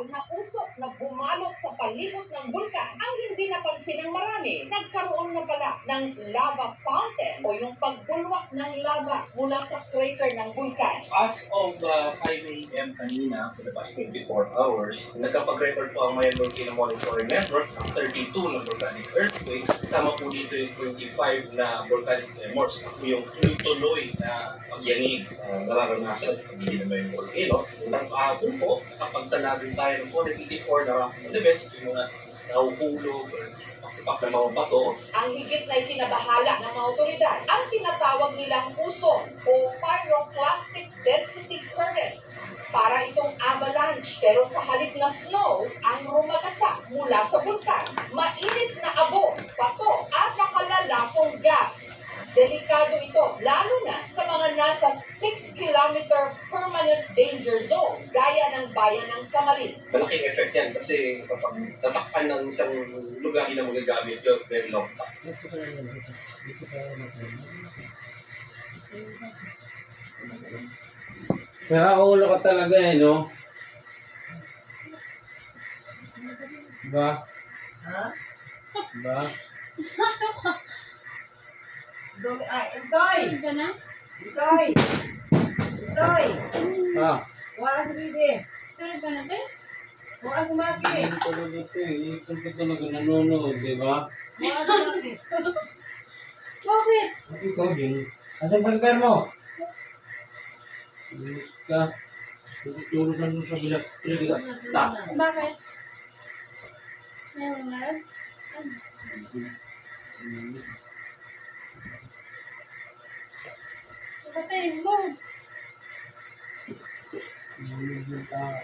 tinatawag na usok na bumalot sa palibot ng bulkan ang hindi napansin ng marami. Nagkaroon na pala ng lava fountain o yung pagbulwak ng lava mula sa crater ng bulkan. As of 5 a.m. kanina, for the past 24 hours, nagkapag-record po ang Mayan Volcano Monitoring Network ng 32 na volcanic earthquakes. Kasama po dito yung 25 na volcanic tremors. Yung tuloy na pagyanig nararanasan sa pagiging ng Mayan Volcano. Nang kahapon po, nakapagtala rin tayo ng 484 na rock events, yung mga nahuhulog, pakipak ng mga bato. Ang higit na ikinabahala ng mga otoridad ang tinatawag nilang uson o pyroclastic density current. Para itong avalanche pero sa halip na snow ang rumagasa mula sa bulkan. Mainit na abo, bato at nakalalasong gas. Delikado ito, lalo na sa mga nasa 6-kilometer permanent danger zone, gaya ng bayan ng Kamalin. Malaking effect yan kasi kapag tatakpan ng isang lugar, hindi na magagamit yun very long time. Sira ulo ka talaga eh, no? Diba? Ha? Diba? Intoy! Ka na? Intoy! Intoy! Ah, Kuha ka sa bibi. Pero ka na, be? Kuha ka sa maki. hindi talaga ito eh. Ito ka talaga nanonood, diba? Kuha ka sa maki. Bakit? Ikaw din. Asan pagper mo? Inis ka. Tutulog na dun sa bilat. Tiga. Ta. Bakit? Meron na rin? Patayin mo. Inis yung tao.